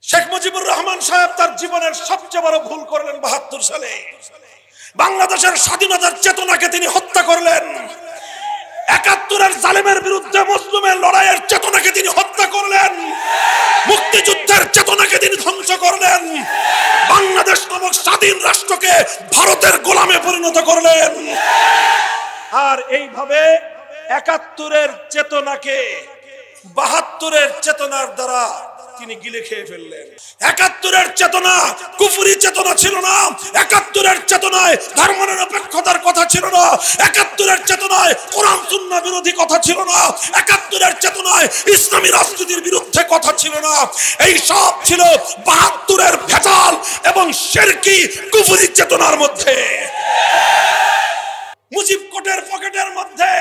শেখ মুজিবুর রহমান সাহেব তার জীবনের সবচেয়ে বড় ভুল করলেন ৭২ সালে। বাংলাদেশের স্বাধীনতার চেতনাকে তিনি হত্যা করলেন। ৭১-এর জালেমের বিরুদ্ধে মজলুমের লড়াইয়ের চেতনাকে তিনি হত্যা করলেন। মুক্তিযুদ্ধের চেতনাকে তিনি ধ্বংস করলেন। বাংলাদেশ নামক স্বাধীন রাষ্ট্রকে ভারতের গোলামে পরিণত করলেন। আর এইভাবে ৭১-এর চেতনাকে ৭২-এর চেতনার দ্বারা তিনি গিলে খেয়ে ফেললেন। ৭১-এর চেতনা কুফরি চেতনা ছিল না। ৭১-এর চেতনায় ধর্মনিরপেক্ষতার কথা ছিল না। ৭১-এর চেতনায় কোরআন সুন্নাহ বিরোধী কথা ছিল না। ৭১-এর চেতনায় ইসলামী রাজনীতির বিরুদ্ধে কথা ছিল না। এই সব ছিল ৭২-এর ভেজাল এবং শিরকি কুফরি চেতনার মধ্যে। মুজিব কোটের পকেটের মধ্যে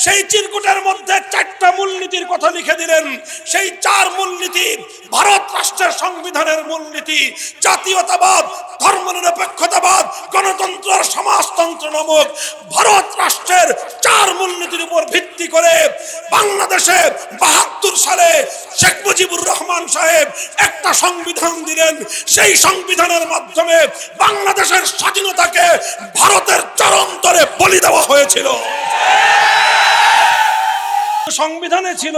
সেই চিরকুটের মধ্যে ৪টা মূলনীতির কথা লিখে দিলেন। সেই ৪ মূলনীতি ভারত রাষ্ট্রের সংবিধানের মূলনীতি। জাতীয়তাবাদ, ধর্মনিরপেক্ষতাবাদ, গণতন্ত্র আর সমাজতন্ত্র নামক ভারত রাষ্ট্রের ৪ মূলনীতির উপর ভিত্তি করে বাংলাদেশে ৭২ সালে শেখ মুজিবুর রহমান সাহেব একটা সংবিধান দিলেন। সেই সংবিধানের মাধ্যমে বাংলাদেশের স্বাধীনতাকে ভারতের চরমতলে বলি দেওয়া হয়েছিল। সংবিধানে ছিল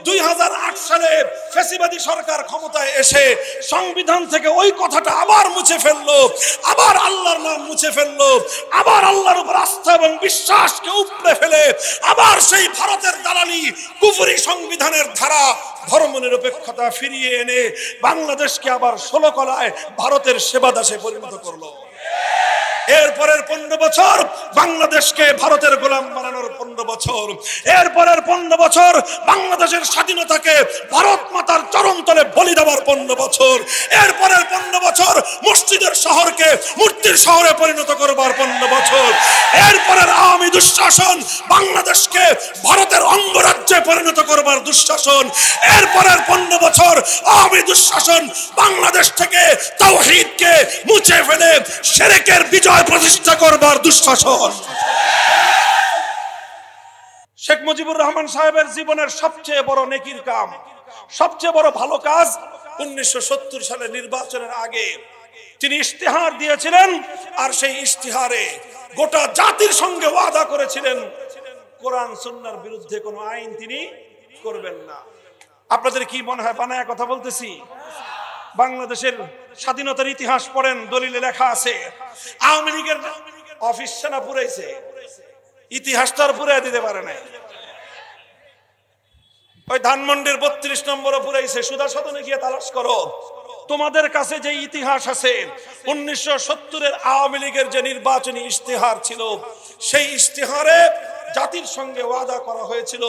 ২০০৮ সালে ফ্যাসিবাদী সরকার ক্ষমতায় এসে সংবিধান থেকে ওই কথাটা আবার মুছে ফেললো, আবার আল্লাহর নাম মুছে ফেললো, আবার আল্লাহর উপর আস্থা এবং বিশ্বাসকে উপড়ে ফেলে আবার সেই ভারতের দালালি কুফরি সংবিধানের ধারা ধর্মনিরপেক্ষতা ফিরিয়ে এনে বাংলাদেশকে আবার ১৬ কলায় ভারতের সেবাদাসে পরিণত করলো। এরপরের ১৫ বছর বাংলাদেশকে ভারতের গোলাম বানানোর ১৫ বছর। এরপরের ১৫ বছর বাংলাদেশের স্বাধীনতাকে ভারত মাতার চরমতলে বলি দেওয়ার ১৫ বছর। এরপরের ১৫ বছর মসজিদের শহরকে মূর্তির শহরে পরিণত করবার ১৫ বছর। এরপরের আওয়ামী দুঃশাসন বাংলাদেশকে ভারতের অঙ্গরাজ্যে পরিণত করবার দুঃশাসন। এরপরের ১৫ বছর আওয়ামী দুঃশাসন বাংলাদেশ থেকে তাওহীদকে মুছে ফেলে শিরকের বিজয় প্রতিষ্ঠা করবার দুঃশাসন। শেখ মুজিবুর রহমান সাহেবের জীবনের সবচেয়ে বড় নেকির কাম, সবচেয়ে বড় ভালো কাজ ১৯৭০ সালে নির্বাচনের আগে তিনি ইশতেহার দিয়েছিলেন। আর সেই ইশতেহারে গোটা জাতির সঙ্গে ওয়াদা করেছিলেন কোরআন সুন্নাহর বিরুদ্ধে কোনো আইন তিনি করবেন না। আপনাদের কি মনে হয় বানায়া কথা বলতেছি? বাংলাদেশের স্বাধীনতার ইতিহাস পড়েন, দলিলে লেখা আছে আওয়ামী লীগের অফিস সেনা পুরাইছে, ইতিহাসটা আর পুরাই দিতে পারে নাই। ওই ধানমন্ডির ৩২ নম্বরও পুরাইছে। সুধা সদনে গিয়ে তালাশ করো, তোমাদের কাছে যে ইতিহাস আছে ১৯৭০-এর আওয়ামী লীগের যে নির্বাচনী ইশতেহার ছিল সেই ইশতেহারে জাতির সঙ্গে ওয়াদা করা হয়েছিল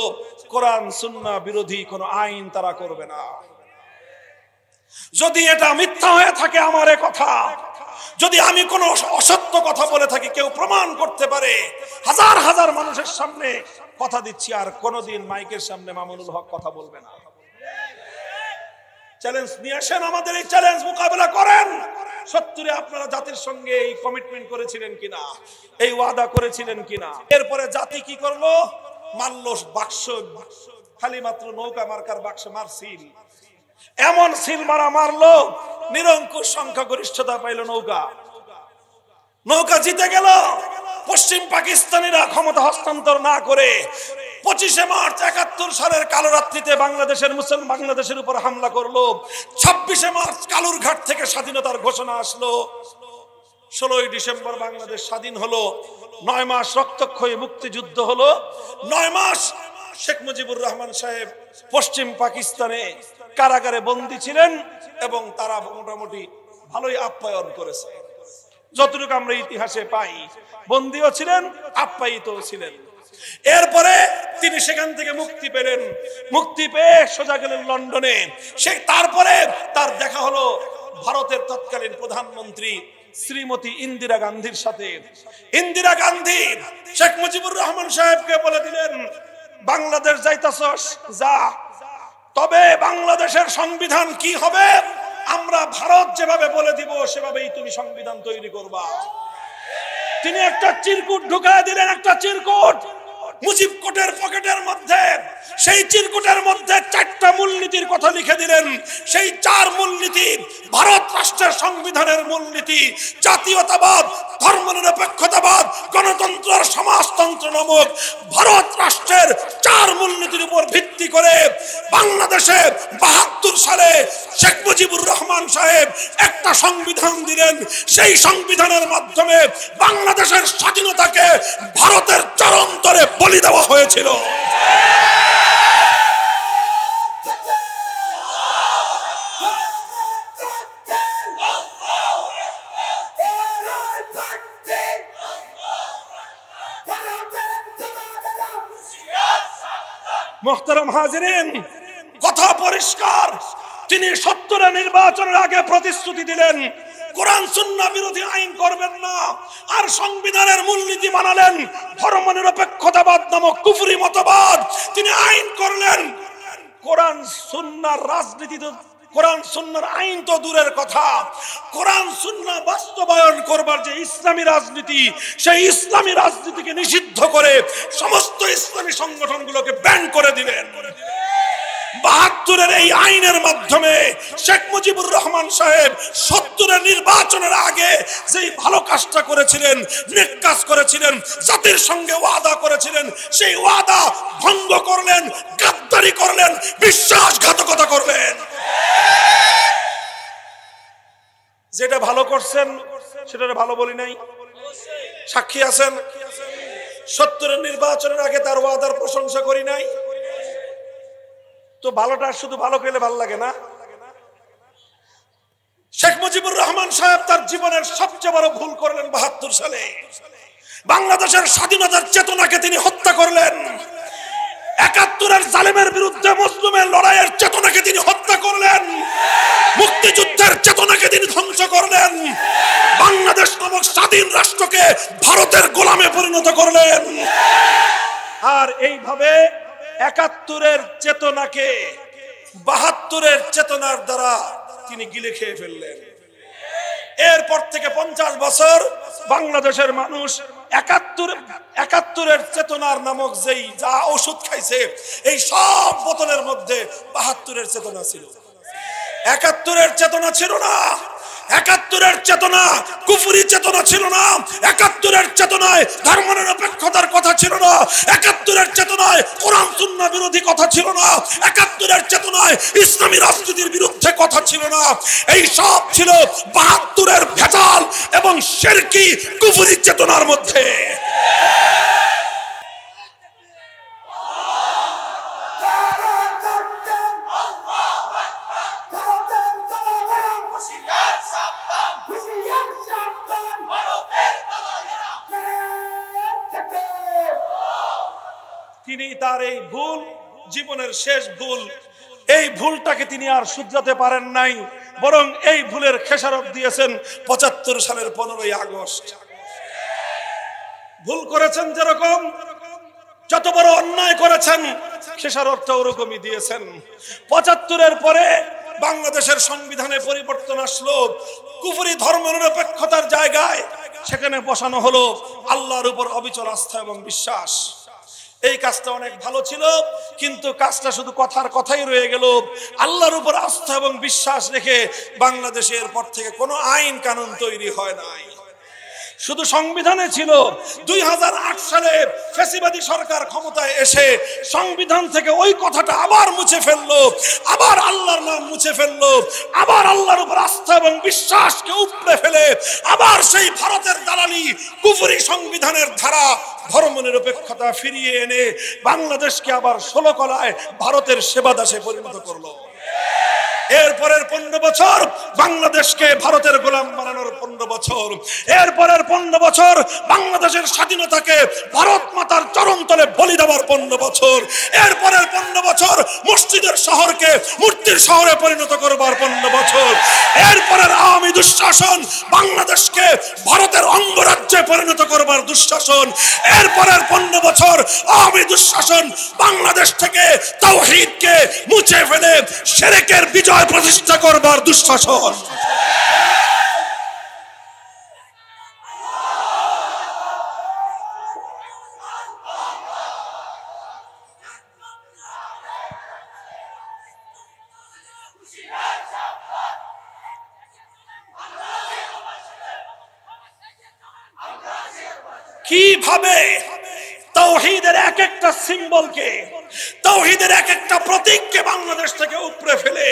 কোরআন সুন্নাহ বিরোধী কোনো আইন তারা করবে না। যদি এটা মিথ্যা হয়ে থাকে আমার কথা, যদি আমি কোনো অসত্য কথা বলে থাকি, কেউ প্রমাণ করতে পারে, হাজার হাজার মানুষের সামনে কথা দিচ্ছি আর কোনোদিন মাইকের সামনে মামুনুল হক কথা বলবে না। চ্যালেঞ্জ নিয়ে আসেন, আমাদের এই চ্যালেঞ্জ মোকাবেলা করেন। ৭০-এ আপনারা জাতির সঙ্গে এই কমিটমেন্ট করেছিলেন কিনা, এই ওয়াদা করেছিলেন কিনা? এরপরে জাতি কি করলো? মারলো বাক্স, খালি মাত্র নৌকা মার্কার বাক্স মারছিল। এমন সিল মারা মারলো, নিরঙ্কুশ সংখ্যাগরিষ্ঠতা পাইল নৌকা। নৌকা জিতে গেল। পশ্চিম পাকিস্তানিরা ক্ষমতা হস্তান্তর না করে ২৫শে মার্চ ৭১ সালের কালো রাত্রিতে বাংলাদেশের উপর হামলা করলো। ২৬শে মার্চ কালুরঘাট থেকে স্বাধীনতার ঘোষণা আসলো। ১৬ই ডিসেম্বর বাংলাদেশ স্বাধীন হলো। ৯ মাস রক্তক্ষয়ী মুক্তিযুদ্ধ হলো। ৯ মাস শেখ মুজিবুর রহমান সাহেব পশ্চিম পাকিস্তানে কারাগারে বন্দী ছিলেন এবং তারা মোটামুটি ভালোই আপ্যায়ন করেছে। যতটুকু আমরা ইতিহাসে পাই, বন্দীও ছিলেন, আপ্যায়িতও ছিলেন। এরপরে তিনি সেখান থেকে মুক্তি পেলেন। মুক্তি পেয়ে সোজা গেলেন লন্ডনে। তারপরে তার দেখা হলো ভারতের তৎকালীন প্রধানমন্ত্রী শ্রীমতী ইন্দিরা গান্ধীর সাথে। ইন্দিরা গান্ধী শেখ মুজিবুর রহমান সাহেবকে বলে দিলেন, বাংলাদেশ যাইতাছস যা, তবে বাংলাদেশের সংবিধান কি হবে আমরা ভারত যেভাবে বলে দিব সেভাবেই তুমি সংবিধান তৈরি করবা। তিনি একটা চিরকুট ঢুকায় দিলেন, একটা চিরকুট। মুজিব কোটের পকেটের মধ্যে সেই চিরকুটের মধ্যে 4টা মূলনীতির কথা লিখে দিলেন। সেই 4 মূলনীতি ভারত রাষ্ট্রের সংবিধানের মূলনীতি জাতীয়তাবাদ, ধর্মনিরপেক্ষতাবাদ, গণতন্ত্র আর সমাজতন্ত্র নামক ভারত রাষ্ট্রের 4 মূলনীতির উপর ভিত্তি করে বাংলাদেশে 72 সালে শেখ মুজিবুর রহমান সাহেব একটা সংবিধান দিলেন। সেই সংবিধানের মাধ্যমে বাংলাদেশের স্বাধীনতাকে ভারতের চরমতলে বলি দেওয়া হয়েছিল। মোহতারাম হাজিরিন, কথা পরিষ্কার। তিনি 70 নির্বাচনের আগে প্রতিশ্রুতি দিলেন কোরআন সুন্নাহ বিরোধী আইন করবেন না, আর সংবিধানের মূলনীতি বানালেন ধর্মনিরপেক্ষতাবাদ নামক কুফরি মতবাদ। তিনি আইন করলেন। কোরআন সুন্নাহর রাজনীতি তো, কোরআন সুন্নাহর আইন তো দূরের কথা, কোরআন সুন্নাহ বাস্তবায়ন করবার যে ইসলামী রাজনীতি, সেই ইসলামী রাজনীতিকে নিষিদ্ধ করে সমস্ত ইসলামী সংগঠনগুলোকে ব্যান করে দিলেন। 72 এই আইনের মাধ্যমে শেখ মুজিবুর রহমান সাহেব 70 নির্বাচনের আগে যেই ভালো কাজটা করেছিলেন, নেক কাজ করেছিলেন, জাতির সঙ্গে ওয়াদা করেছিলেন, সেই ওয়াদা ভঙ্গ করলেন, গাদ্দারি করলেন, বিশ্বাসঘাতকতা করলেন। যেটা ভালো করছেন সেটা ভালো বলি নাই, সাক্ষী আছেন। 70 নির্বাচনের আগে তার ওয়াদার প্রশংসা করি নাই। তো ভালোটা শুধু ভালো খেলে ভালো লাগে না। শেখ মুজিবুর রহমান সাহেব তার জীবনের সবচেয়ে বড় ভুল করলেন 72 সালে। বাংলাদেশের স্বাধীনতার চেতনাকে তিনি হত্যা করলেন। 71 জালেমের বিরুদ্ধে মজলুমের লড়াইয়ের চেতনাকে তিনি হত্যা করলেন। মুক্তিযুদ্ধের চেতনাকে তিনি ধ্বংস করলেন। বাংলাদেশ নামক স্বাধীন রাষ্ট্রকে ভারতের গোলামে পরিণত করলেন। আর এইভাবে 71 চেতনাকে 72 চেতনার দ্বারা তিনি গিলে খেয়ে ফেললেন। এরপর থেকে 50 বছর বাংলাদেশের মানুষ 71 চেতনার নামক যেই যা ওষুধ খাইছে, এই সব বোতলের মধ্যে 72 চেতনা ছিল। 71 চেতনা ছিল না। 71 চেতনা কুফরি চেতনা ছিল না। 71 চেতনায় ধর্মনিরপেক্ষতার কথা ছিল না। 71 চেতনায় কোরআন সুন্নাহ বিরোধী কথা ছিল না। 71 চেতনায় ইসলামী রাজনীতির বিরুদ্ধে কথা ছিল না। এই সব ছিল 72 ভেজাল এবং শিরকি কুফরি চেতনার মধ্যে। তিনি তার এই ভুল, জীবনের শেষ ভুল, এই ভুলটাকে তিনি আর শুধরাতে পারেন নাই, বরং এই ভুলের খেসারত দিয়েছেন 75 সালের 15ই আগস্ট। ভুল করেছেন যেরকম, যত বড় অন্যায় করেছেন খেসারতটা ওরকমই দিয়েছেন। 75 পরে বাংলাদেশের সংবিধানে পরিবর্তন আসলো। কুফরি ধর্মনিরপেক্ষতার জায়গায় সেখানে বসানো হলো আল্লাহর উপর অবিচল আস্থা এবং বিশ্বাস। এই কাজটা অনেক ভালো ছিল, কিন্তু কাজটা শুধু কথার কথাই রয়ে গেল। আল্লাহর উপর আস্থা এবং বিশ্বাস রেখে বাংলাদেশের পর থেকে কোনো আইন কানুন তৈরি হয় নাই। শুধু সংবিধানে ছিল। 2008 সালে ফ্যাসিবাদী সরকার ক্ষমতায় এসে সংবিধান থেকে ওই কথাটা আবার মুছে ফেললো, আবার আল্লাহর নাম মুছে ফেললো, আবার আল্লাহর উপর আস্থা এবং বিশ্বাসকে উপড়ে ফেলে আবার সেই ভারতের দালালি কুফরি সংবিধানের ধারা ধর্মনিরপেক্ষতা ফিরিয়ে এনে বাংলাদেশকে আবার 16 কলায় ভারতের সেবাদাসে পরিণত করলো। এরপরের 15 বছর বাংলাদেশকে ভারতের গোলাম বানানোর 15 বছর। এরপরের 15 বছর বাংলাদেশের স্বাধীনতাকে ভারত মাতার চরণতলে বলি দেওয়ার 15 বছর। এরপরের 15 বছর মসজিদের শহরকে মূর্তির শহরে পরিণত করবার 15 বছর। এরপরের আওয়ামী দুঃশাসন বাংলাদেশকে ভারতের অঙ্গরাজ্যে পরিণত করবার দুঃশাসন। এরপরের 15 বছর আওয়ামী দুঃশাসন বাংলাদেশ থেকে তাওহীদকে মুছে ফেলে শিরকের বিজয় প্রতিষ্ঠা করবার দুঃশাসন। কিভাবে তাওহীদের এক একটা সিম্বলকে, তাওহীদের এক একটা প্রতীককে বাংলাদেশ থেকে উপড়ে ফেলে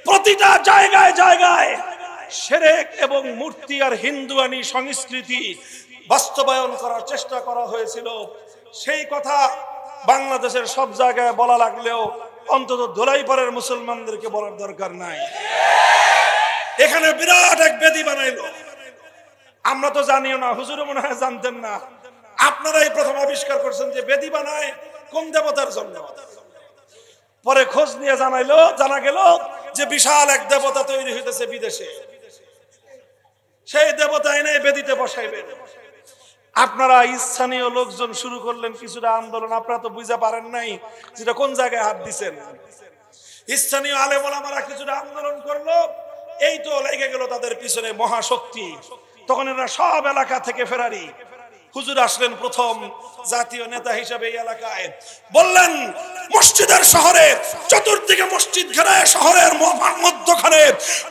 প্রতিটা জায়গায় জায়গায় শিরক এবং মূর্তি আর হিন্দুয়ানি সংস্কৃতি বাস্তবায়ন করার চেষ্টা করা হয়েছিল। সেই কথা বাংলাদেশের সব জায়গায় বলা লাগলেও অন্তত ধোলাইপাড়ের মুসলমানদেরকে বলার দরকার নাই। এখানে বিরাট এক বেদি বানাইলো, আমরা তো জানিও না, হুজুরও মনে হয় জানতেন না। আপনারাই প্রথম আবিষ্কার করছেন যে বেদি বানায় কোন দেবতার জন্য। পরে খোঁজ নিয়ে জানা গেল যে বিশাল এক দেবতা তৈরি হইতেছে বিদেশে, সেই দেবতা এনে বেদিতে বসাইবেন। আপনারা স্থানীয় লোকজন শুরু করলেন কিছুটা আন্দোলন। আপনারা তো বুঝতে পারেন নাই যেটা কোন জায়গায় হাত দিচ্ছেন। স্থানীয় আলেম ওলামারা কিছুটা আন্দোলন করলো, এই তো লেগে গেল তাদের পিছনে মহাশক্তি। তখন এরা সব এলাকা থেকে ফেরারি। হুজুর আসলেন প্রথম জাতীয় নেতা হিসেবে এই এলাকায়, বললেন মসজিদের শহরে চতুর্দিকে মসজিদ ঘেরায় শহরের মধ্যখানে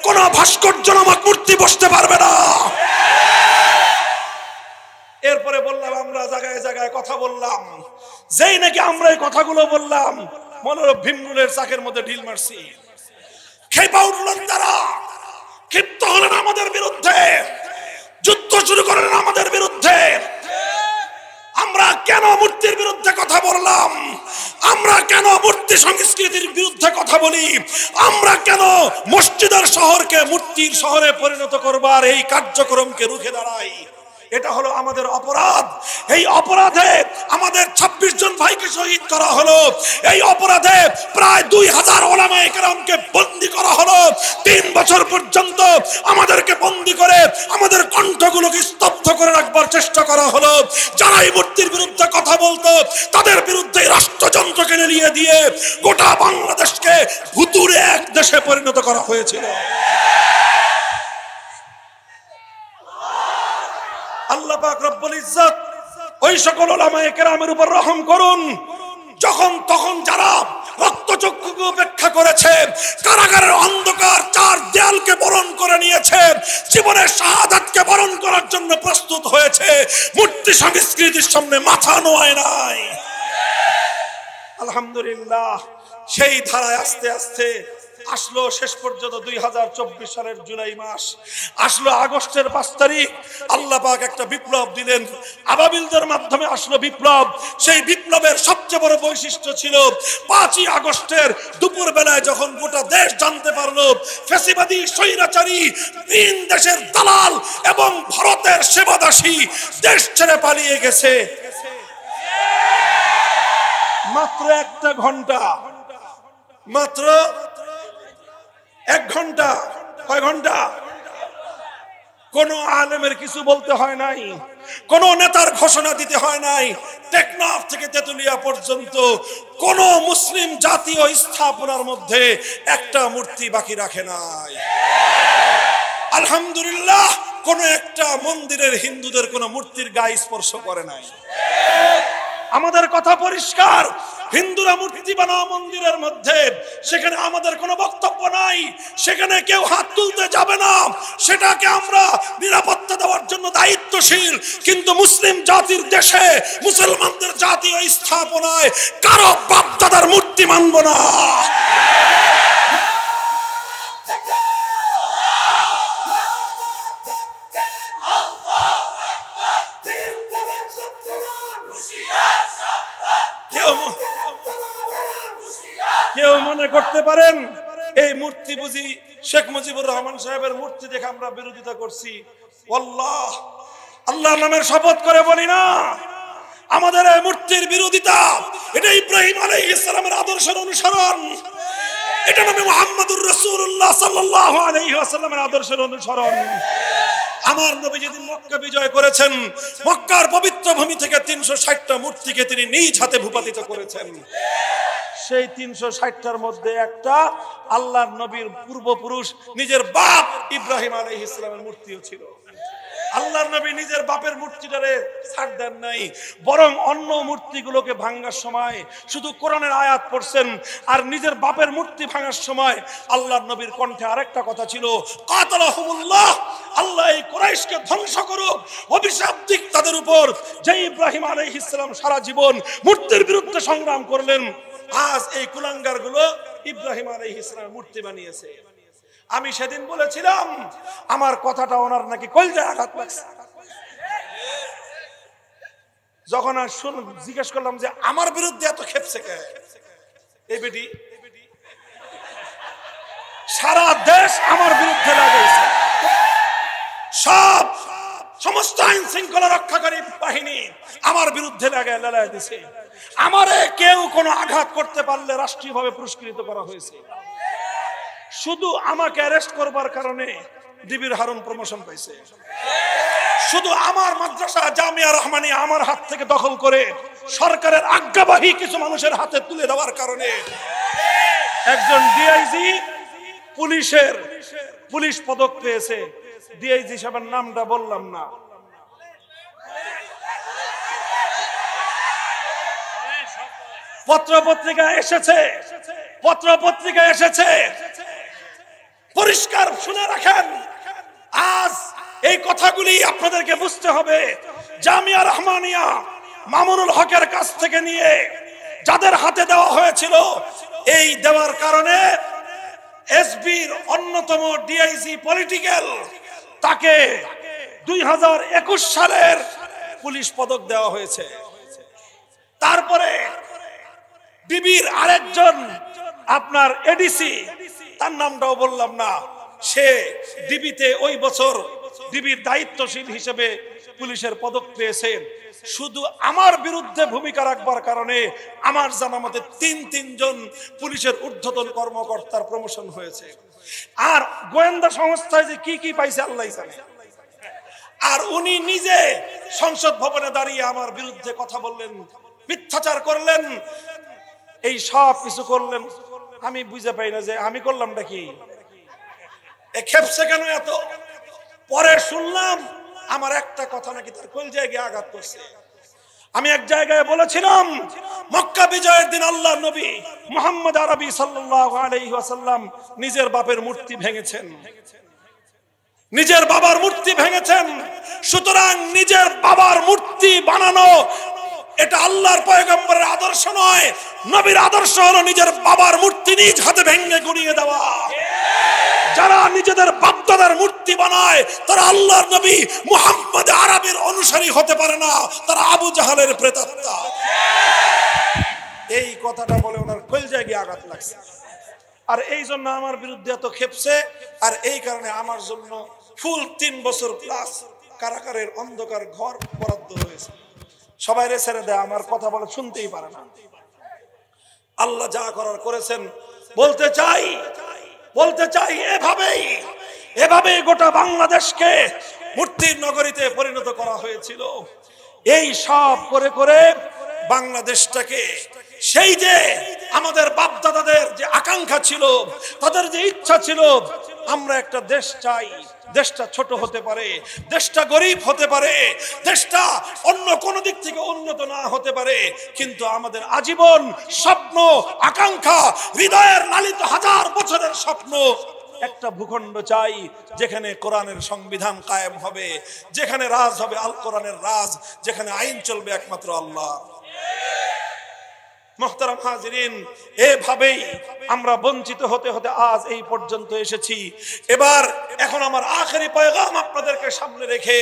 কোন ভাস্কর্য নামক মূর্তি বসতে পারবে না। এরপরে বললাম আমরা জায়গায় জায়গায় কথা বললাম, যেই নাকি আমরা এই কথাগুলো বললাম মনে হলো ভীমরুলের চাকের মধ্যে ঢিল মারছি। খেপা উঠলেন তারা, ক্ষিপ্ত হলেন আমাদের বিরুদ্ধে, যুদ্ধ শুরু করলেন আমাদের বিরুদ্ধে। আমরা কেন মূর্তির বিরুদ্ধে কথা বললাম? আমরা কেন মূর্তি সংস্কৃতির বিরুদ্ধে কথা বলি? আমরা কেন মসজিদের শহরকে মূর্তির শহরে পরিণত করবার এই কার্যক্রমকে রুখে দাঁড়াই? এটা হলো আমাদের অপরাধ। এই অপরাধে আমাদের 26 জন ভাইকে শহীদ করা হলো। এই অপরাধে প্রায় 2000 ওলামায়ে কেরামকে বন্দী করা হলো। 3 বছর পর্যন্ত আমাদেরকে বন্দী করে আমাদের কণ্ঠগুলোকে স্তব্ধ করে রাখবার চেষ্টা করা হলো। যারা এই মূর্তির বিরুদ্ধে কথা বলতো তাদের বিরুদ্ধে রাষ্ট্রযন্ত্রকে নিয়ে দিয়ে গোটা বাংলাদেশকে ভুতুড়ে এক দেশে পরিণত করা হয়েছিল। আল্লাহ পাক রব্বুল ইজ্জত ওই সকল উলামায়ে কেরামের উপর রহম করুন, যখন তখন যারা রক্তচক্ষুকে উপেক্ষা করেছে, কারাগারের অন্ধকার 4 দেয়ালকে বরণ করে নিয়েছে, জীবনের শাহাদাতকে বরণ করার জন্য প্রস্তুত হয়েছে, মূর্তি সংস্কৃতির সামনে মাথা নোয়ায় নাই। আলহামদুলিল্লাহ সেই ধারায় আস্তে আস্তে আসলো শেষ পর্যন্ত 2024 সালের জুলাই মাস আসলো। আগস্টের 5 তারিখ আল্লাহ পাক একটা বিপ্লব দিলেন, আবাবিলদের মাধ্যমে আসলো বিপ্লব। সেই বিপ্লবের সবচেয়ে বড় বৈশিষ্ট্য ছিল 5ই আগস্টের দুপুর বেলায় যখন গোটা দেশ জানতে পারলো ফ্যাসিবাদী স্বৈরাচারী তিন দেশের দালাল এবং ভারতের সেবাদাসী দেশ ছেড়ে পালিয়ে গেছে। মাত্র একটা ঘন্টা, মাত্র 1 ঘন্টা, কয় ঘন্টা? কোন আলেমের কিছু বলতে হয় নাই, কোন নেতার ঘোষণা দিতে হয় নাই। টেকনাফ থেকে তেতুলিয়া পর্যন্ত কোন মুসলিম জাতীয় স্থাপনার মধ্যে একটা মূর্তি বাকি রাখে নাই। আলহামদুলিল্লাহ কোন একটা মন্দিরের হিন্দুদের কোন মূর্তির গায়ে স্পর্শ করে নাই। আমাদের কথা পরিষ্কার, হিন্দুরা মূর্তি বানাও মন্দিরের মধ্যে, সেখানে আমাদের কোনো বক্তব্য নাই, সেখানে কেউ হাত তুলতে যাবে না, সেটাকে আমরা নিরাপত্তা দেওয়ার জন্য দায়িত্বশীল। কিন্তু মুসলিম জাতির দেশে মুসলমানদের জাতীয় স্থাপনায় কারো বাপদাদার মূর্তি মানব না। কেউ মনে করতে পারেন এই মূর্তি বুঝি শেখ মুজিবুর রহমান সাহেবের মূর্তি দেখে আমরা বিরোধিতা করছি। আল্লাহ আল্লাহর নামের শপথ করে বলি না, আমাদের এই মূর্তির বিরোধিতা এটা ইব্রাহিম আলাইহিস সালামের আদর্শের অনুসরণ, এটা নবী মুহাম্মদুর রাসূলুল্লাহ সাল্লাল্লাহু আলাইহি ওয়াসাল্লামের আদর্শের অনুসরণ। আমার নবী যেদিন মক্কা বিজয় করেছেন, মক্কার পবিত্র ভূমি থেকে 360টা মূর্তিকে তিনি নিজ হাতে ভূপাতিত করেছেন। সেই 360টার মধ্যে একটা আল্লাহর নবীর পূর্বপুরুষ নিজের বাপ ইব্রাহিম আলাইহিস সালামের মূর্তিও ছিল। আল্লাহর নবী নিজের বাপের মূর্তিটারে ছাড় দেন নাই, বরং অন্য মূর্তিগুলোকে ভাঙার সময় শুধু কোরআনের আয়াত পড়ছেন। আর নিজের বাপের মূর্তি ভাঙার সময় আল্লাহর নবীর কণ্ঠে আরেকটা কথা ছিল, কাতালাহুমুল্লাহ, আল্লাহ এই কুরাইশকে ধ্বংস করুক, অভিশাপ দিক তাদের উপর। যে ইব্রাহিম আলাইহিস সালাম সারা জীবন মূর্তির বিরুদ্ধে সংগ্রাম করলেন, আজ এই কুলাঙ্গার গুলো ইব্রাহিম আলাইহিস সালামের মূর্তি বানিয়েছে। আমি সেদিন বলেছিলাম আমার কথাটা ওনার নাকি কলজায় আঘাত লাগছে। যখন জিজ্ঞেস করলাম যে আমার বিরুদ্ধে এত খেপছে কে, এই বেটি সারা দেশ আমার বিরুদ্ধে লাগাইছে, সমস্ত আইন শৃঙ্খলা রক্ষাকারী বাহিনী আমার বিরুদ্ধে লাগাই দিছে। আমারে কেউ কোনো আঘাত করতে পারলে রাষ্ট্রীয়ভাবে পুরস্কৃত করা হয়েছে। শুধু আমাকে অ্যারেস্ট করবার কারণে ডিবির হারুন প্রমোশন পাইছে। শুধু আমার মাদ্রাসা জামিয়া রহমানিয়া আমার হাত থেকে দখল করে সরকারের আজ্ঞাবাহী কিছু মানুষের হাতে তুলে দেওয়ার কারণে একজন ডিআইজি পুলিশ পদক পেয়েছে। ডিআইজি সাহেবের নামটা বললাম না। পত্রপত্রিকা এসেছে, পরিষ্কার শুনে রাখেন। আজ এই কথাগুলি আপনাদেরকে বুঝতে হবে। জামিয়া রহমানিয়া মামুনুল হকের কাছ থেকে নিয়ে যাদের হাতে দেওয়া হয়েছিল, এই দেওয়ার কারণে এসবির অন্যতম ডিআইজি পলিটিক্যাল, তাকে 2021 সালের পুলিশ পদক দেওয়া হয়েছে। তারপরে ডিবির আরেকজন আপনার এডিসি, তার নামটাও বললাম না, সে ডিবিতে ওই বছর ডিবির দায়িত্বশীল হিসেবে পুলিশের পদক পেয়েছেন। শুধু আমার বিরুদ্ধে ভূমিকা রাখবার কারণে আমার জানা মতে তিনজন পুলিশের ঊর্ধ্বতন কর্মকর্তার প্রমোশন হয়েছে। আর গোয়েন্দা সংস্থায় যে কি পাইছে আল্লাহ জানে। আর উনি নিজে সংসদ ভবনে দাঁড়িয়ে আমার বিরুদ্ধে কথা বললেন, মিথ্যাচার করলেন, এই সব কিছু করলেন। আমি বুঝে পাই না যে আমি করলামটা কি, খেপছে কেন এত। পরে শুনলাম আমার একটা কথা নাকি তার কলজায় গিয়ে আঘাত করছে। আমি এক জায়গায় বলেছিলাম, মক্কা বিজয়ের দিন আল্লাহর নবী মুহাম্মদ আরবি সাল্লাল্লাহু আলাইহি ওয়াসাল্লাম নিজের বাপের মূর্তি ভেঙেছেন, নিজের বাবার মূর্তি ভেঙেছেন। সুতরাং নিজের বাবার মূর্তি বানানো এটা আল্লাহর পয়গম্বরের আদর্শ নয়। নবীর আদর্শ হলো নিজের বাবার মূর্তি নিজ হাতে ভেঙে গুঁড়িয়ে দেওয়া। যারা নিজেদের বাপদাদার মূর্তি বানায় তারা আল্লাহর নবী মুহাম্মদ আরবির অনুসারী হতে পারে না, তারা আবু জাহালের প্রেতাত্মা। এই কথাটা বলে ওনার কলজায় গিয়ে আঘাত লাগছে। আর এই জন্য আমার বিরুদ্ধে এত খেপছে। আর এই কারণে আমার জন্য ফুল 3 বছর প্লাস কারাগারের অন্ধকার ঘর বরাদ্দ হয়েছে। সবাই ছেড়ে দেয়, আমার কথা বলে শুনতেই পারে না। আল্লাহ যা করার করেছেন। বলতে চাই এভাবেই গোটা বাংলাদেশকে মূর্তির নগরীতে পরিণত করা হয়েছিল। এই সব করে করে বাংলাদেশটাকে, সেই যে আমাদের বাপদাদাদের যে আকাঙ্ক্ষা ছিল, তাদের যে ইচ্ছা ছিল, আমরা একটা দেশ চাই, দেশটা ছোট হতে পারে, দেশটা গরিব হতে পারে, দেশটা অন্য কোন দিক থেকে উন্নত না হতে পারে, কিন্তু আমাদের আজীবন স্বপ্ন, আকাঙ্ক্ষা, হৃদয়ের লালিত হাজার বছরের স্বপ্ন, একটা ভূখণ্ড চাই যেখানে কোরআনের সংবিধান কায়েম হবে, যেখানে রাজ হবে আল কোরআনের রাজ, যেখানে আইন চলবে একমাত্র আল্লাহ। মুহতারাম হাজিরিন, এভাবেই আমরা বঞ্চিত হতে হতে আজ এই পর্যন্ত এসেছি। এখন আমার আখেরি পয়গাম আপনাদেরকে সামনে রেখে,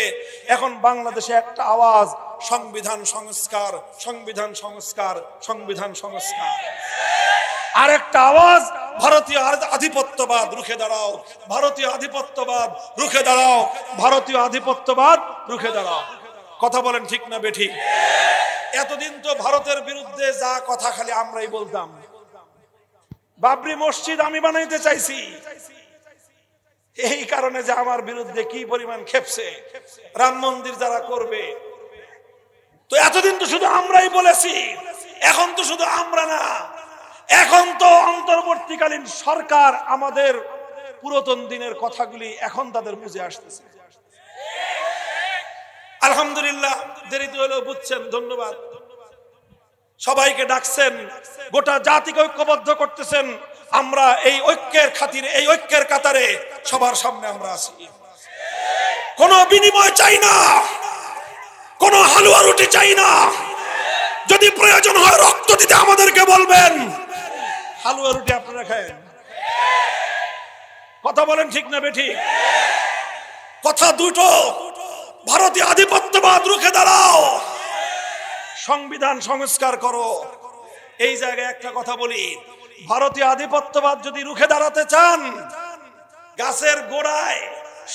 এখন বাংলাদেশে একটা আওয়াজ, সংবিধান সংস্কার, সংবিধান সংস্কার, সংবিধান সংস্কার। আরেকটা আওয়াজ, ভারতীয় আধিপত্যবাদ রুখে দাঁড়াও, ভারতীয় আধিপত্যবাদ রুখে দাঁড়াও, ভারতীয় আধিপত্যবাদ রুখে দাঁড়াও। কথা বলেন ঠিক না বেঠিক? এতদিন তো ভারতের বিরুদ্ধে যা কথা খালি আমরাই বলতাম। বাবরি মসজিদ আমি বানাইতে চাইছি, এই কারণে যে আমার বিরুদ্ধে কি পরিমাণ খেপছে। রাম মন্দির যারা করবে, তো এতদিন তো শুধু আমরাই বলেছি, এখন তো শুধু আমরা না, এখন তো অন্তর্বর্তীকালীন সরকার আমাদের পুরাতন দিনের কথাগুলি এখন তাদের বুঝে আসতেছে। আলহামদুলিল্লাহ, দেরিতে হলেও বুঝছেন, ধন্যবাদ। সবাইকে ডাকছেন, গোটা জাতিকে ঐক্যবদ্ধ করতেছেন। আমরা এই ঐক্যের খাতিরে, এই ঐক্যের কাতারে সবার সামনে আমরা আছি। কোনো বিনিময় চাই না, কোনো হালুয়া রুটি চাই না। যদি প্রয়োজন হয় রক্ত দিতে আমাদেরকে বলবেন, হালুয়া রুটি আপনারা খায়েন। কথা বলেন ঠিক না বেঠিক? কথা দুটো, ভারতীয় আধিপত্যবাদ রুখে দাঁড়াও, সংবিধান সংস্কার করো। এই জায়গায় একটা কথা বলি, ভারতীয় আধিপত্যবাদ যদি রুখে দাঁড়াতে চান, গাছের গোড়ায়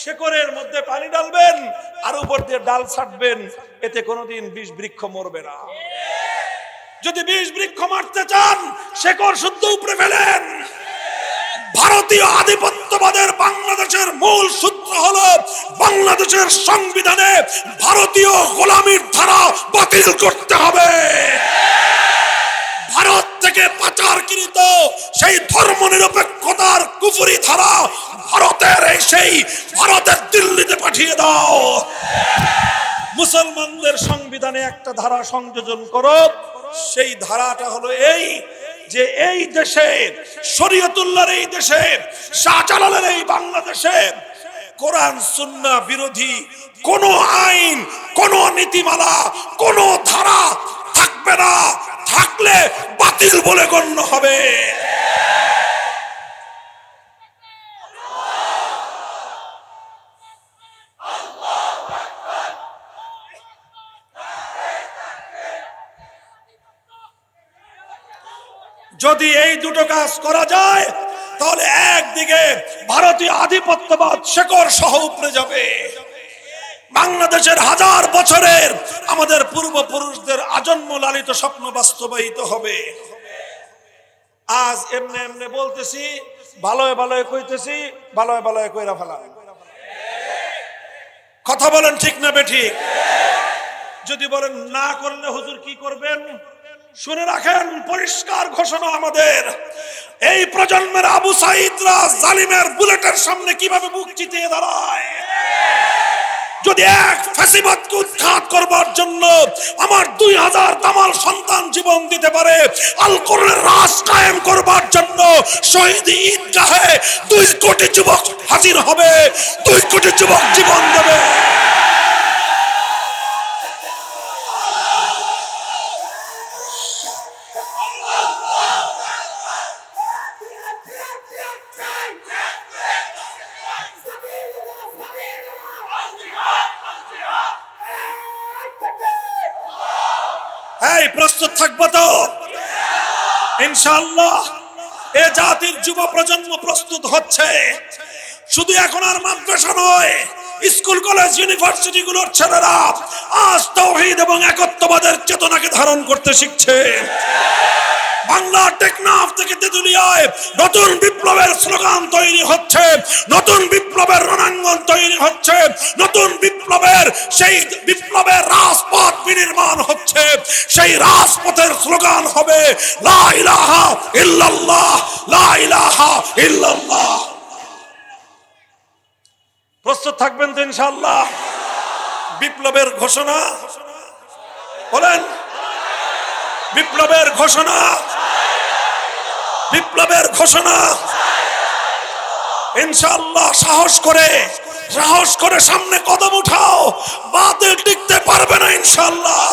শেকড়ের মধ্যে পানি ডালবেন আর উপর দিয়ে ডাল ছাড়বেন, এতে কোনোদিন বিষ বৃক্ষ মরবে না। যদি বিষ বৃক্ষ মারতে চান, শেকড় শুদ্ধ উপরে ফেলেন। ভারতীয় আধিপত্যবাদের বাংলাদেশের মূল সূত্র হলো বাংলাদেশের সংবিধানে ভারতীয় গোলামীর ধারা বাতিল করতে হবে। ভারত থেকে পাচারকৃত সেই ধর্মনিরপেক্ষতার কুফরি ধারা ভারতের দিল্লিতে পাঠিয়ে দাও। মুসলমানদের সংবিধানে একটা ধারা সংযোজন করো, সেই ধারাটা হলো এই যে এই দেশে, শরীয়তুল্লাহর এই দেশে, শাহজালালের এই বাংলাদেশে কোরআন সুন্নাহ বিরোধী কোন আইন, কোন নীতিমালা, কোন ধারা থাকবে না। থাকলে বাতিল বলে গণ্য হবে। যদি এই দুটো কাজ করা যায়, তাহলে একদিকে ভারতীয় আধিপত্যবাদ শেকড় সহ উপরে যাবে, বাংলাদেশের হাজার বছরের আমাদের পূর্বপুরুষদের আজন্ম লালিত স্বপ্ন বাস্তবায়িত হবে। আজ এমনি এমনি বলতেছি, ভালোয় ভালোয় কইতেছি, ভালোয় ভালোয় কইরা ফেলা। কথা বলেন ঠিক না বেঠিক? যদি বলেন না করলে হুজুর কি করবেন, শুনে রাখেন, পরিষ্কার ঘোষণা আমাদের। এই প্রজন্মের আবু সাঈদরা জালিমের বুলেটের সামনে কিভাবে বুক চিতিয়ে দাঁড়ায়। যদি এক ফ্যাসিবাদকে উৎখাত করবার জন্য আমার 2000 তামাল সন্তান জীবন দিতে পারে, আল কোরআনের রাজ কায়েম করবার জন্য শহীদ ঈদগাহে 2 কোটি যুবক হাজির হবে, 2 কোটি যুবক জীবন দেবে। প্রস্তুত থাকবো তো ইনশাআল্লাহ? এ জাতির যুব প্রজন্ম প্রস্তুত হচ্ছে। শুধু এখন আর মাদ্রাসা নয়, স্কুল কলেজ ইউনিভার্সিটি গুলোর ছেলেরা আজ তাওহীদ এবং একত্ববাদের চেতনাকে ধারণ করতে শিখছে। বাংলা টেকনাফ থেকে তেতুলিয়ায় নতুন বিপ্লবের স্লোগান তৈরি হচ্ছে, নতুন বিপ্লবের রণাঙ্গন তৈরি হচ্ছে, নতুন বিপ্লবের সেই বিপ্লবের রাজপথ বিনির্মাণ হচ্ছে। সেই রাজপথের স্লোগান হবে লা ইলাহা ইল্লাল্লাহ, লা ইলাহা ইল্লাল্লাহ। প্রস্তুত থাকবেন তো ইনশাআল্লাহ? বিপ্লবের ঘোষণা বলেন, বিপ্লবের ঘোষণা, বিপ্লবের ঘোষণা ইনশাআল্লাহ। সাহস করে সামনে কদম উঠাও, বাতিল টিকতে পারবে না ইনশাআল্লাহ।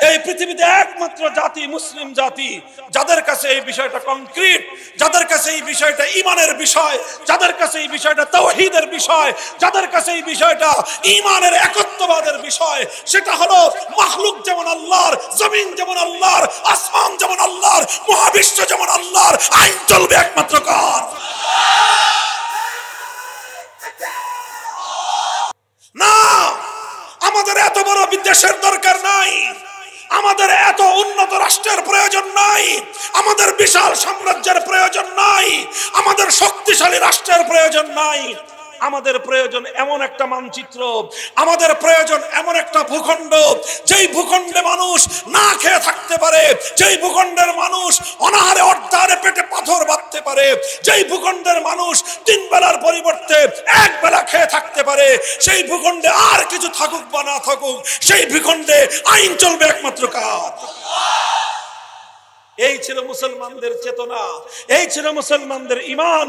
এই পৃথিবীতে একমাত্র জাতি মুসলিম জাতি, যাদের কাছে এই বিষয়টা কংক্রিট, যাদের কাছে এই বিষয়টা ঈমানের বিষয়, যাদের কাছে এই বিষয়টা তাওহীদের বিষয়, যাদের কাছে এই বিষয়টা ঈমানের একত্ববাদের বিষয়, সেটা হলো মাখলুক যেমন আল্লাহর, জমিন যেমন আল্লাহর, আসমান যেমন আল্লাহর, মহাবিশ্ব যেমন আল্লাহর, আইন চলবে একমাত্র কার? না, আমাদের এত বড় বিদেশের দরকার নাই, আমাদের এত উন্নত রাষ্ট্রের প্রয়োজন নাই, আমাদের বিশাল সাম্রাজ্যের প্রয়োজন নাই, আমাদের শক্তিশালী রাষ্ট্রের প্রয়োজন নাই। আমাদের প্রয়োজন এমন একটা মানচিত্র, আমাদের প্রয়োজন এমন একটা ভূখণ্ড, যেই ভূখণ্ডে মানুষ না খেয়ে থাকতে পারে, যেই ভূখণ্ডের মানুষ অনাহারে অর্ধাহারে পেটে পাথর বাঁধতে পারে, যেই ভূখণ্ডের মানুষ 3 বেলার পরিবর্তে 1 বেলা খেয়ে থাকতে পারে। পারে, সেই ভূখণ্ডে আর কিছু থাকুক বা না থাকুক, সেই ভূখণ্ডে আইন চলবে একমাত্র কার? এই ছিল মুসলমানদের চেতনা, এই ছিল মুসলমানদের ঈমান,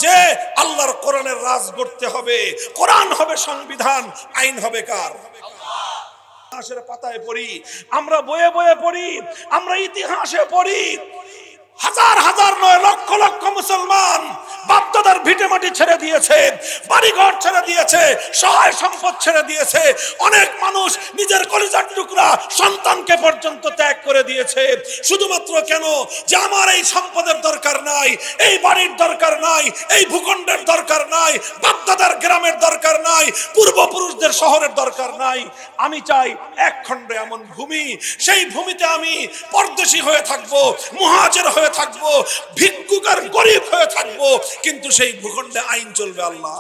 যে আল্লাহর কোরআনের রাজ গড়তে হবে, কোরআন হবে সংবিধান, আইন হবে কার? ইতিহাসের পাতায় পড়ি, আমরা বয়ে বয়ে পড়ি, আমরা ইতিহাসে পড়ি, হাজার হাজার নয় লক্ষ লক্ষ মুসলমান বাপদাদার ভিটে মাটি ছেড়ে দিয়েছে, বাড়িঘর ছেড়ে দিয়েছে, সহায় সম্পদ ছেড়ে দিয়েছে। অনেক মানুষ নিজের কলিজার টুকরা সন্তানকে পর্যন্ত ত্যাগ করে দিয়েছে। শুধুমাত্র কেন? যে আমার এই সম্পদের দরকার নাই, এই বাড়ির দরকার নাই, এই ভূখণ্ডের দরকার নাই, বাপদাদার গ্রামের দরকার নাই, পূর্বপুরুষদের শহরের দরকার নাই। আমি চাই এক খণ্ডে এমন ভূমি, সেই ভূমিতে আমি পরদেশী হয়ে থাকবো, মুহাজির হয়ে থাকবো, ভিক্ষুক আর গরিব হয়ে থাকবো, কিন্তু সেই ভূখণ্ডে আইন চলবে আল্লাহ।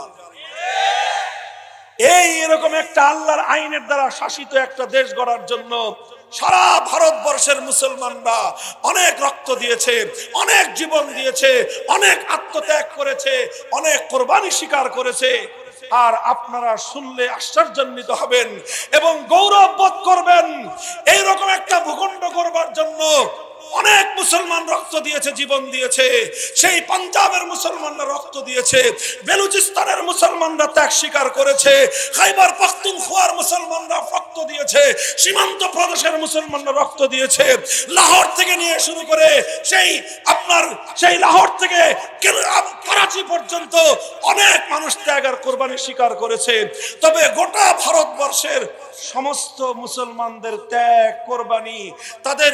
এই এরকম একটা আল্লাহর আইনের দ্বারা শাসিত একটা দেশ গড়ার জন্য সারা ভারতবর্ষের মুসলমানরা অনেক রক্ত দিয়েছে, অনেক জীবন দিয়েছে, অনেক আত্মত্যাগ করেছে, অনেক কোরবানি স্বীকার করেছে। আর আপনারা শুনলে আশ্চর্যান্বিত হবেন এবং গৌরব বোধ করবেন, এইরকম একটা ভূখণ্ড করবার জন্য অনেক মুসলমান রক্ত দিয়েছে, জীবন দিয়েছে। সেই পাঞ্জাবের মুসলমানরা রক্ত দিয়েছে, বেলুচিস্তানের মুসলমানরা ত্যাগ স্বীকার করেছে, খাইবার পাখতুনখোয়ার মুসলমানরা রক্ত দিয়েছে, সীমান্ত প্রদেশের মুসলমানরা রক্ত দিয়েছে। লাহোর থেকে নিয়ে শুরু করে সেই লাহোর থেকে করাচি পর্যন্ত অনেক মানুষ ত্যাগ আর কোরবানি স্বীকার করেছে। তবে গোটা ভারতবর্ষের সমস্ত মুসলমানদের ত্যাগ, কোরবানি, তাদের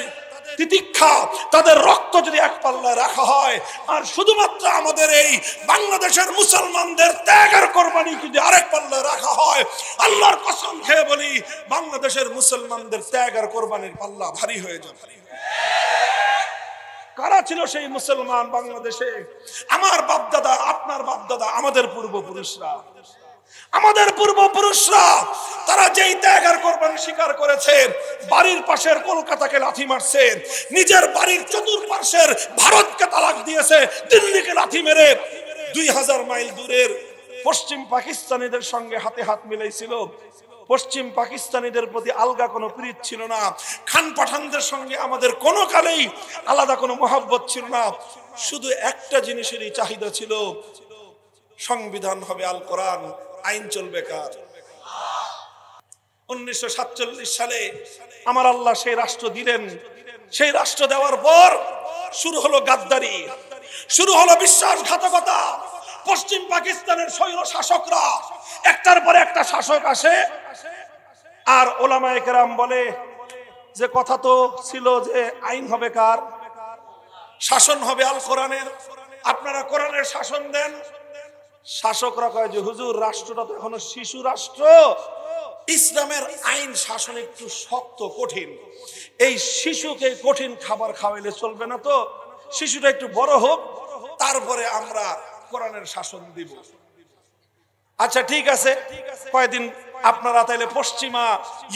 তিতিক্ষা, তাদের রক্ত যদি এক পাল্লায় রাখা হয়, আর শুধুমাত্র আমাদের এই বাংলাদেশের মুসলমানদের ত্যাগ আর কোরবানি যদি আরেক পাল্লায় রাখা হয়, আল্লাহর কসম খেয়ে বলি, বাংলাদেশের মুসলমানদের ত্যাগ আর কোরবানির পাল্লা ভারী হয়ে যাবে। কারা ছিল সেই মুসলমান বাংলাদেশে? আমার বাপদাদা, আপনার বাপদাদা, আমাদের পূর্বপুরুষরা। আমাদের পূর্বপুরুষরা তারা যেই ত্যাগ আর কোরবানি স্বীকার করেছে, বাড়ির পাশের কলকাতাকে লাথি মারছে, নিজের বাড়ির চতুর্পাশের ভারতকে তালাক দিয়েছে, দিল্লিকে লাথি মেরে 2000 মাইল দূরের পশ্চিম পাকিস্তানিদের সঙ্গে হাতে হাত মিলাইছিল। পশ্চিম পাকিস্তানিদের প্রতি আলগা কোনো প্রীত ছিল না, খান পাঠানদের সঙ্গে আমাদের কোনো কালেই আলাদা কোনো মহব্বত ছিল না। শুধু একটা জিনিসেরই চাহিদা ছিল, সংবিধান হবে আল কোরআন, আইন চলবে কার? 1947 সালে আমার আল্লাহ সেই রাষ্ট্র দিলেন। সেই রাষ্ট্র দেওয়ার পর শুরু হলো গাদ্দারি, শুরু হলো বিশ্বাসঘাতকতা। পশ্চিম পাকিস্তানের স্বৈর শাসকরা, একটার পর একটা শাসক আসে, আর ওলামায়ে কেরাম বলে যে কথা তো ছিল যে আইন হবে কার? শাসন হবে আল কোরআনের, আপনারা কোরআনের শাসন দেন। শাসকরা কয় যে হুজুর, রাষ্ট্রটা তো এখনো শিশু রাষ্ট্র, ইসলামের আইন শাসন একটু শক্ত, কঠিন। এই শিশুকে কঠিন খাবার খাওয়াইলে চলবে না, তো শিশুটা একটু বড় হোক, তারপরে আমরা কোরআনের শাসন দিব। আচ্ছা ঠিক আছে, কয়দিন আপনারা তাইলে পশ্চিমা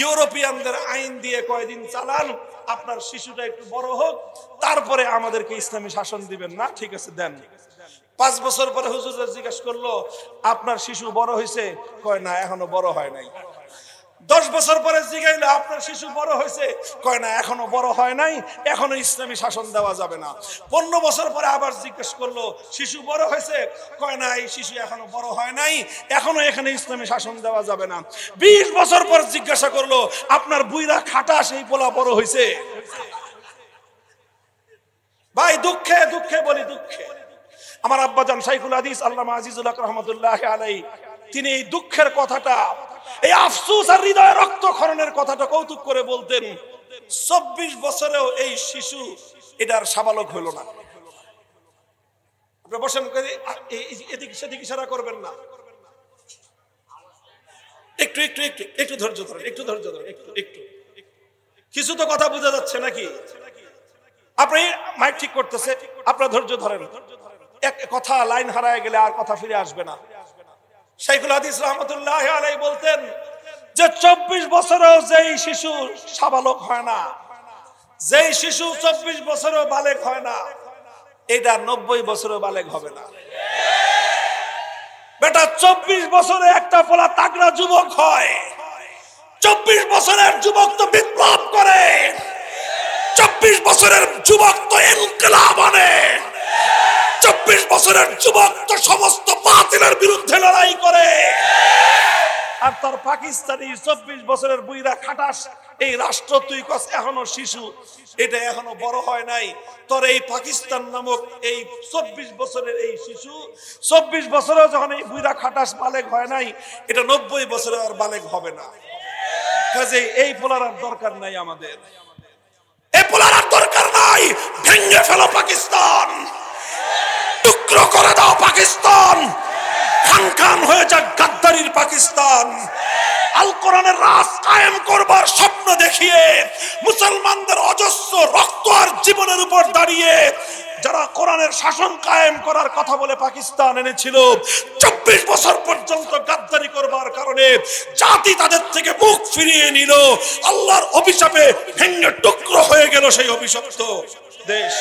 ইউরোপিয়ানদের আইন দিয়ে কয়দিন চালান, আপনার শিশুটা একটু বড় হোক, তারপরে আমাদেরকে ইসলামী শাসন দিবেন না? ঠিক আছে, দেন। 5 বছর পরে হুজুররা জিজ্ঞাসা করলো, আপনার শিশু বড় হয়েছে? কয় না, এখনো বড় হয় নাই। 10 বছর পরে জিজ্ঞাসা, আপনার শিশু বড় হয়েছে? কয় না, এখনো বড় হয় নাই, এখনো ইসলামী শাসন দেওয়া যাবে না। 15 বছর পরে আবার জিজ্ঞেস করলো, শিশু বড় হয়েছে? কয় না, এই শিশু এখনো বড় হয় নাই, এখনো এখানে ইসলামী শাসন দেওয়া যাবে না। 20 বছর পর জিজ্ঞাসা করলো, আপনার বুইরা খাটা, সেই পোলা বড় হয়েছে? ভাই, দুঃখে দুঃখে বলি, দুঃখে আমার আব্বাজান শাইখুল হাদিস আল্লামা আজিজুল হক রহমাতুল্লাহি আলাইহি, তিনি এই দুঃখের কথাটা, এই আফসোস আর হৃদয়ে রক্তক্ষরণের কথাটা কৌতুক করে বলতেন। 24 বছরেও এই শিশু এটার সাবালক হইল না। আপনি বসেন, এদিক সেদিক ইশারা করবেন না, একটু একটু একটু একটু ধৈর্য ধরেন, একটু ধৈর্য ধরেন, একটু একটু। কিছু তো কথা বোঝা যাচ্ছে নাকি? আপনি মাইক ঠিক করতেছে, আপনারা ধৈর্য ধরেন। এক কথা লাইন হারায় গেলে আর কথা ফিরে আসবে না। শাইখুল হাদিস রহমাতুল্লাহি আলাইহি বলতেন যে 24 বছরেও যেই শিশু সাবালক হয় না, যেই শিশু 24 বছরেও বালেগ হয় না, এটা 90 বছরেও বালেগ হবে না। বেটা 24 বছরে একটা পোলা তাগড়া যুবক হয়, 24 বছরের যুবক তো বিপ্লব করে, 24 বছরের যুবক তো ইনকিলাব আনে, 24 বছরের যুবক তো সমস্ত বাতিলের বিরুদ্ধে লড়াই করে। আর তার পাকিস্তানি 24 বছরের বুইরা খাটাস এই রাষ্ট্র তুই কস এখনো শিশু, এটা এখনো বড় হয় নাই। তোর এই পাকিস্তান নামক এই 24 বছরের এই শিশু 24 বছরেও যখন এই বুইরা খাটাস বালেগ হয় নাই, এটা 90 বছরে আর বালেগ হবে না। কাজে এই পোলার আর দরকার নাই, আমাদের এই পোলার আর দরকার নাই। ভেঙে ফেলো পাকিস্তান, টুকরো করে দাও পাকিস্তান, খান খান হয়ে যাক গাদ্দারির পাকিস্তান। আল কোরআনের রাজ কায়েম করবার স্বপ্ন দেখিয়ে মুসলমানদের অজস্র রক্ত আর জীবনের উপর দাঁড়িয়ে যারা কোরআনের শাসন কায়েম করার কথা বলে পাকিস্তান এনেছিল, 24 বছর পর্যন্ত গাদ্দারি করবার কারণে জাতি তাদের থেকে মুখ ফিরিয়ে নিল। আল্লাহর অভিশাপে ভেঙে টুকরো হয়ে গেল সেই অভিশপ্ত দেশ।